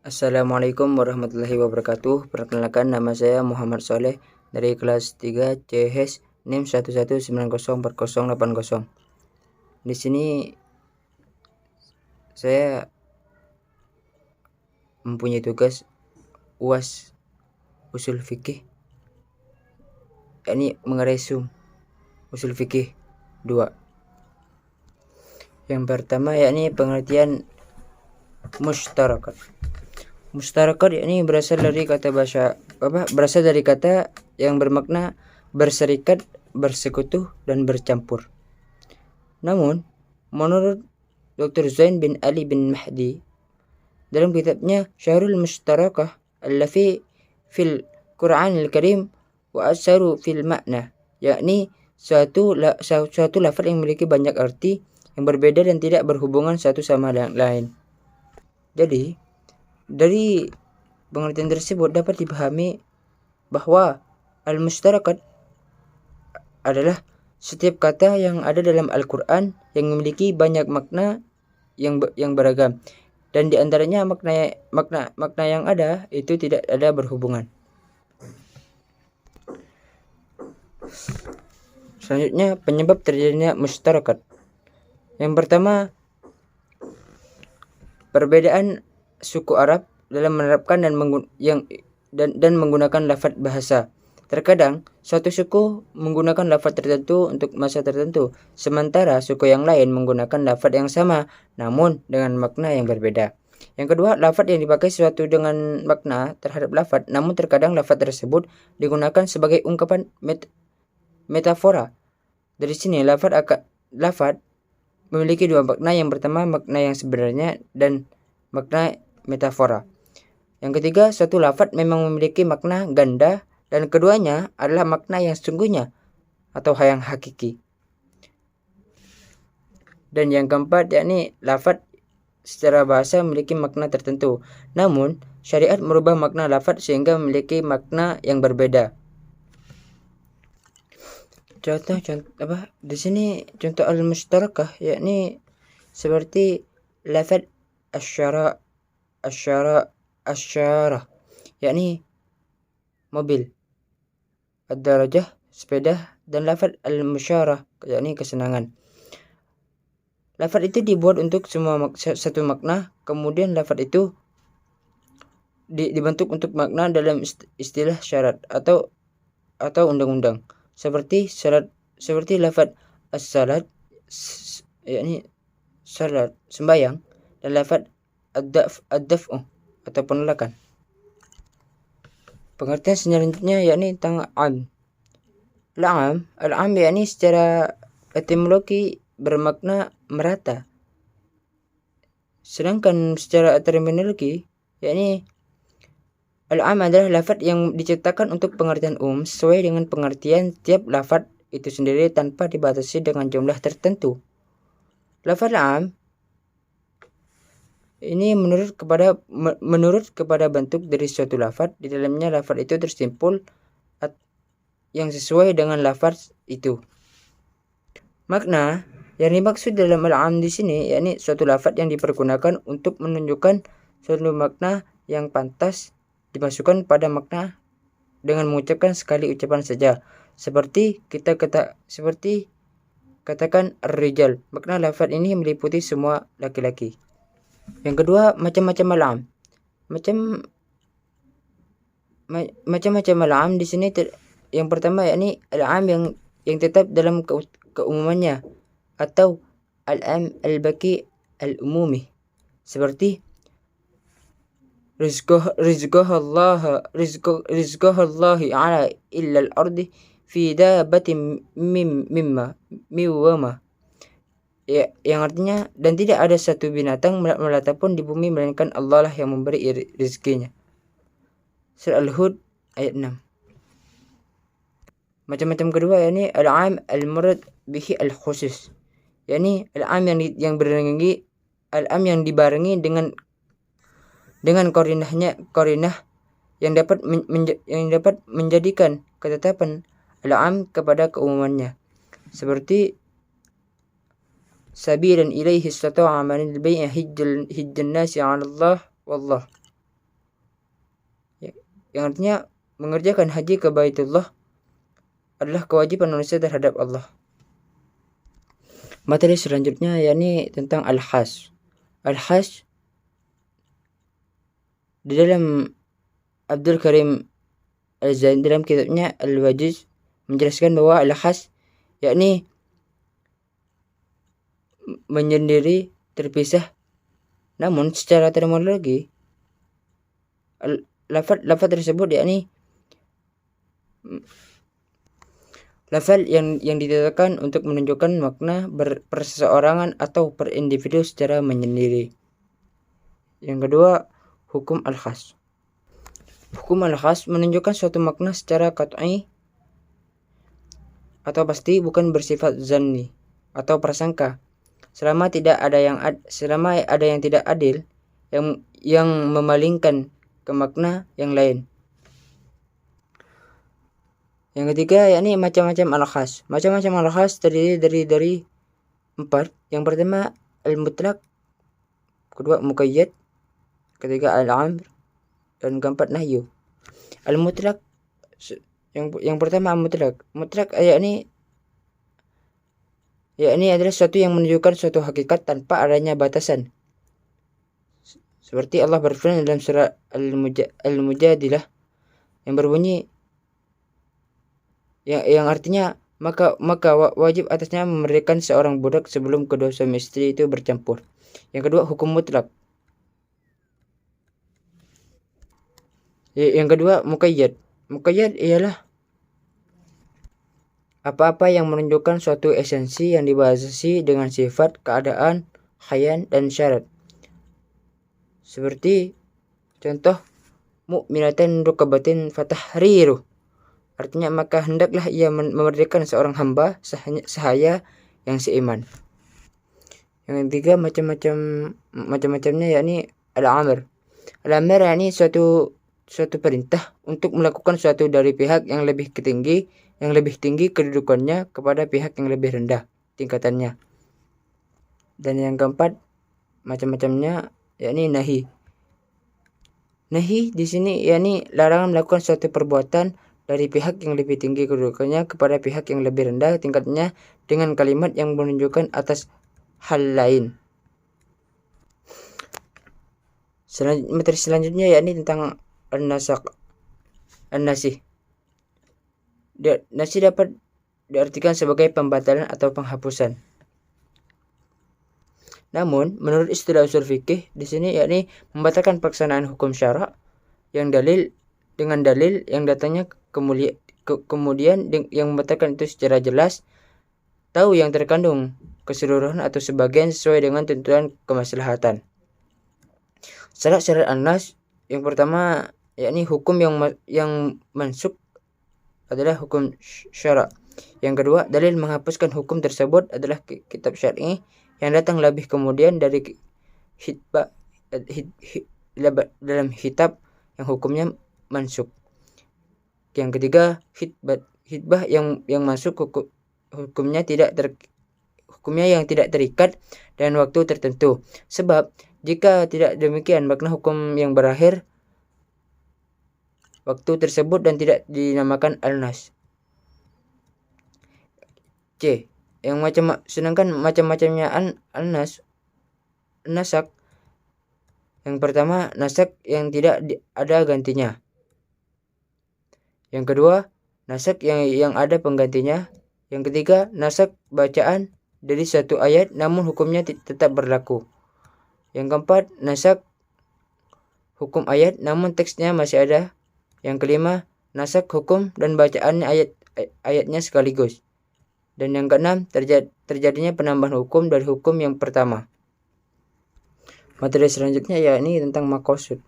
Assalamualaikum warahmatullahi wabarakatuh. Perkenalkan, nama saya Muhammad Soleh dari kelas 3 CHS NIM 11904080. Di sini saya mempunyai tugas UAS usul fikih, yakni mengeresum usul fikih 2. Yang pertama yakni pengertian mushtarakat. Mushtarakat yakni berasal dari kata yang bermakna berserikat, bersekutu, dan bercampur. Namun, menurut Dr. Zain bin Ali bin Mahdi dalam kitabnya Syahrul Mushtarakah allafi fil Qur'anil Karim wa asaru fil makna, yakni suatu lafaz yang memiliki banyak arti yang berbeda dan tidak berhubungan satu sama yang lain. Jadi, dari pengertian tersebut dapat dipahami bahwa al-mushtarakat adalah setiap kata yang ada dalam Al-Quran yang memiliki banyak makna yang beragam, dan diantaranya makna yang ada itu tidak ada berhubungan. Selanjutnya, penyebab terjadinya mushtarakat. Yang pertama, perbedaan suku Arab dalam menerapkan dan menggunakan lafaz bahasa. Terkadang suatu suku menggunakan lafaz tertentu untuk masa tertentu, sementara suku yang lain menggunakan lafaz yang sama namun dengan makna yang berbeda. Yang kedua, lafaz yang dipakai sesuatu dengan makna terhadap lafaz, namun terkadang lafaz tersebut digunakan sebagai ungkapan metafora. Dari sini lafaz memiliki dua makna. Yang pertama, makna yang sebenarnya, dan makna metafora. Yang ketiga, suatu lafaz memang memiliki makna ganda, dan keduanya adalah makna yang sesungguhnya atau yang hakiki. Dan yang keempat, yakni lafaz secara bahasa memiliki makna tertentu, namun syariat merubah makna lafaz sehingga memiliki makna yang berbeda. Contoh di sini contoh al-mushtarakah, yakni seperti lafaz asyara, yakni mobil, ad-darajah, sepeda, dan lafaz al-musyarah, yakni kesenangan. Lafaz itu dibuat untuk satu makna, kemudian lafaz itu dibentuk untuk makna dalam istilah syarat atau undang-undang, seperti lafaz as-salat, yakni salat, sembahyang, dan lafaz ad-daf'u atau penolakan. Pengertian selanjutnya yakni tentang am. Al-am yakni secara etimologi bermakna merata. Sedangkan secara terminologi yakni al-am adalah lafaz yang diciptakan untuk pengertian sesuai dengan pengertian tiap lafaz itu sendiri tanpa dibatasi dengan jumlah tertentu. Lafaz am ini menurut kepada bentuk dari suatu lafaz. Di dalamnya lafaz itu tersimpul yang sesuai dengan lafaz itu. Makna yang dimaksud dalam al-am di sini yakni suatu lafaz yang dipergunakan untuk menunjukkan suatu makna yang pantas dimasukkan pada makna dengan mengucapkan sekali ucapan saja. Seperti katakan ar-rijal. Makna lafaz ini meliputi semua laki-laki. Yang kedua, macam-macam al-am. Macam-macam al-am di sini yang pertama yakni al-am yang tetap dalam keumumannya, atau al-am al-baqi al-umumi, seperti rizqallahi ala illa al-ardi fi dabatin miwama, yang artinya, dan tidak ada satu binatang melata pun di bumi melainkan Allah lah yang memberi rezekinya. Surah Al-Hud ayat 6. Macam-macam kedua yakni al-am al-murad bihi al-khusus, yakni al-am yang dibarengi dengan qarinah yang dapat menjadikan ketetapan al-am kepada keumumannya, seperti sabilan ilaihi istata'a man al-bai'a hijjan nasi 'ala Allah wallah. yang artinya mengerjakan haji ke Baitullah adalah kewajiban manusia terhadap Allah. Materi selanjutnya yakni tentang al-hajj. Al-hajj di dalam Abdul Karim Al-Zain dalam kitabnya Al-Wajiz menjelaskan bahwa al-hajj yakni menyendiri terpisah, namun secara terminologi lafaz tersebut yakni lafaz yang ditetapkan untuk menunjukkan makna perseorangan atau per individu secara menyendiri. Yang kedua, hukum al-khas. Hukum al-khas menunjukkan suatu makna secara qat'i atau pasti, bukan bersifat zanni atau prasangka. Selama ada yang tidak adil yang memalingkan ke makna yang lain. Yang ketiga yakni macam-macam al-khas. Macam-macam al-khas terdiri dari 4. Yang pertama al-mutlaq, kedua muqayyad, ketiga al-amr, dan keempat nahyu. Al-mutlaq, yang pertama al-mutlaq. Mutlaq yakni adalah sesuatu yang menunjukkan suatu hakikat tanpa adanya batasan. Seperti Allah berfirman dalam surah Al-Mujadilah yang berbunyi yang artinya maka wajib atasnya memerdekakan seorang budak sebelum kedua suami istri itu bercampur. Yang kedua, hukum mutlak. Yang kedua, muqayyad. Muqayyad ialah apa-apa yang menunjukkan suatu esensi yang dibatasi dengan sifat, keadaan, khayan, dan syarat. Seperti contoh, mu'minatan rukabatin fatahriru. Artinya maka hendaklah ia memerdekakan seorang hamba sahaya yang seiman. Yang ketiga, macam-macamnya yakni al-amr. Al-amr yakni suatu perintah untuk melakukan suatu dari pihak yang lebih tinggi kedudukannya kepada pihak yang lebih rendah tingkatannya. Dan yang keempat, macam-macamnya yakni nahi. Nahi di sini yakni larangan melakukan suatu perbuatan dari pihak yang lebih tinggi kedudukannya kepada pihak yang lebih rendah tingkatnya dengan kalimat yang menunjukkan atas hal lain. Materi selanjutnya yakni tentang an-nasih. Nasih dapat diartikan sebagai pembatalan atau penghapusan. Namun, menurut istilah usul fikih di sini yakni membatalkan pelaksanaan hukum syara yang dengan dalil yang datangnya kemudian yang membatalkan itu secara jelas, tahu yang terkandung keseluruhan atau sebagian sesuai dengan tuntutan kemaslahatan. Syarat an-nas yang pertama yakni hukum yang mansukh adalah hukum syara. Yang kedua, dalil menghapuskan hukum tersebut adalah kitab syar'i yang datang lebih kemudian dari dalam kitab yang hukumnya mansukh. Yang ketiga, hitbah yang masuk hukumnya yang tidak terikat dan waktu tertentu. Sebab jika tidak demikian, makna hukum yang berakhir waktu tersebut dan tidak dinamakan al-nas. C. Sedangkan macam-macamnya nasak. Yang pertama, nasak yang tidak ada gantinya. Yang kedua, nasak yang ada penggantinya. Yang ketiga, nasak bacaan dari satu ayat namun hukumnya tetap berlaku. Yang keempat, nasak hukum ayat namun teksnya masih ada. Yang kelima, nasak hukum dan bacaan ayatnya sekaligus. Dan yang keenam, terjadinya penambahan hukum dari hukum yang pertama. Materi selanjutnya yakni tentang maqasid.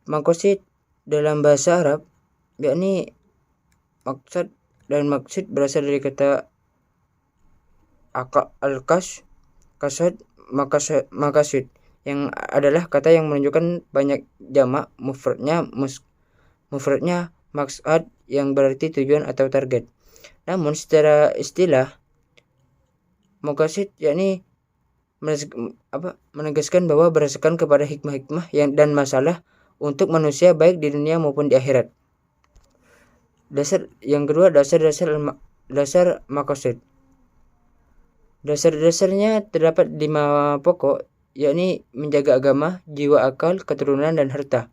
Maqasid dalam bahasa Arab yakni maksud, dan maksud berasal dari kata al-qasd, maqasid yang adalah kata yang menunjukkan banyak jamak, mufradnya maqsad yang berarti tujuan atau target. Namun secara istilah maqasid yakni menegaskan bahwa berdasarkan kepada hikmah dan masalah untuk manusia baik di dunia maupun di akhirat. Yang kedua, dasar maqasid. Dasar-dasarnya terdapat 5 pokok, yakni menjaga agama, jiwa, akal, keturunan, dan harta.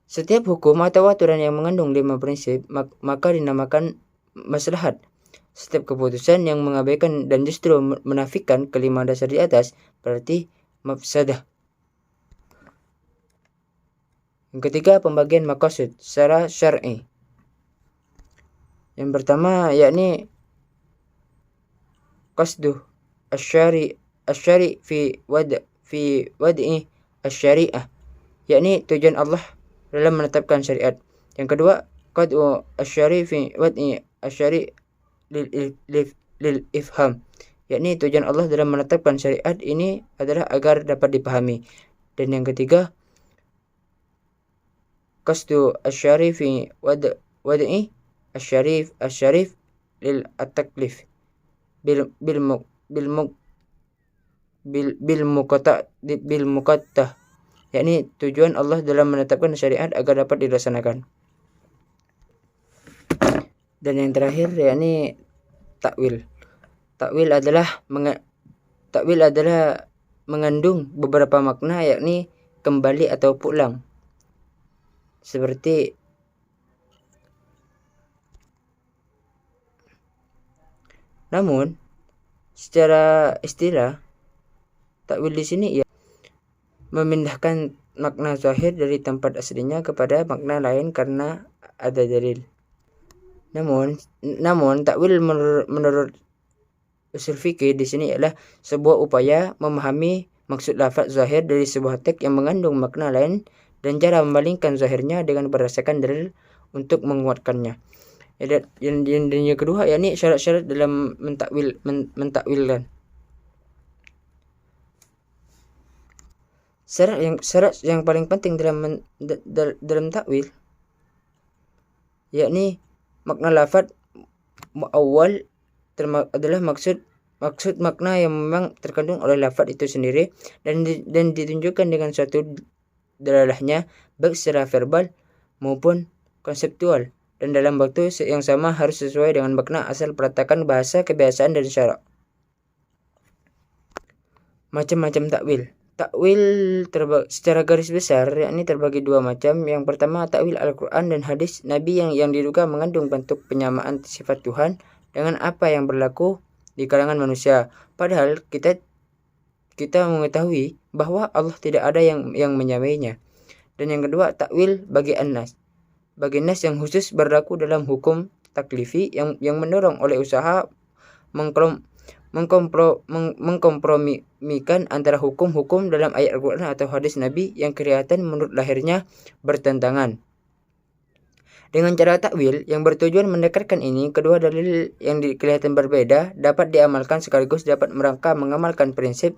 Setiap hukum atau aturan yang mengandung 5 prinsip maka dinamakan maslahat. Setiap keputusan yang mengabaikan dan justru menafikan kelima dasar di atas berarti mafsadah. Yang ketiga, pembagian maqasid secara syar'i. Yang pertama yakni qasdu asyari fi wad'i asyari'ah, yakni tujuan Allah dalam menetapkan syariat. Yang kedua, qad'u asyari fi wad'i asyari' lil ifham, yakni tujuan Allah dalam menetapkan syariat ini adalah agar dapat dipahami. Dan yang ketiga, qasdu asyari fi wad'i asyarif lil taklif bil muqattah, yakni tujuan Allah dalam menetapkan syariat agar dapat dilaksanakan. Dan yang terakhir yakni takwil. Takwil adalah mengandung beberapa makna, yakni kembali atau pulang. Seperti namun secara istilah takwil di sini ia memindahkan makna zahir dari tempat aslinya kepada makna lain karena ada dalil. Namun takwil menurut usul fikih di sini adalah sebuah upaya memahami maksud lafaz zahir dari sebuah teks yang mengandung makna lain dan cara membalingkan zahirnya dengan berdasarkan dalil untuk menguatkannya. Dan yang kedua yakni syarat-syarat dalam mentakwilkan. Syarat yang paling penting dalam takwil yakni makna lafaz muawwal adalah maksud makna yang memang terkandung oleh lafaz itu sendiri dan ditunjukkan dengan suatu dalalahnya baik secara verbal maupun konseptual, dan dalam waktu yang sama harus sesuai dengan makna asal peratakan bahasa, kebiasaan, dan syarak. Macam-macam takwil. Takwil secara garis besar yakni terbagi 2 macam. Yang pertama, takwil Al-Quran dan hadis Nabi yang diduga mengandung bentuk penyamaan sifat Tuhan dengan apa yang berlaku di kalangan manusia. Padahal kita mengetahui bahwa Allah tidak ada yang menyamainya. Dan yang kedua, takwil bagi nas yang khusus berlaku dalam hukum taklifi yang mendorong oleh usaha mengkompromikan antara hukum-hukum dalam ayat Al-Quran atau hadis Nabi yang kelihatan menurut lahirnya bertentangan. Dengan cara takwil yang bertujuan mendekatkan ini, kedua dalil yang kelihatan berbeda dapat diamalkan sekaligus dapat merangka mengamalkan prinsip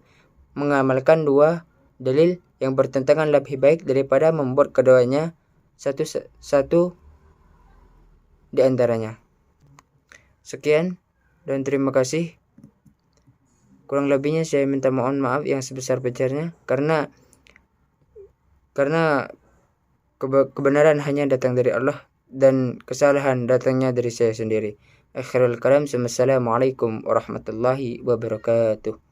mengamalkan 2 dalil yang bertentangan lebih baik daripada membuat keduanya satu di antaranya. Sekian dan terima kasih. Kurang lebihnya saya minta mohon maaf yang sebesar-besarnya karena kebenaran hanya datang dari Allah dan kesalahan datangnya dari saya sendiri. Akhirul kalam, assalamualaikum warahmatullahi wabarakatuh.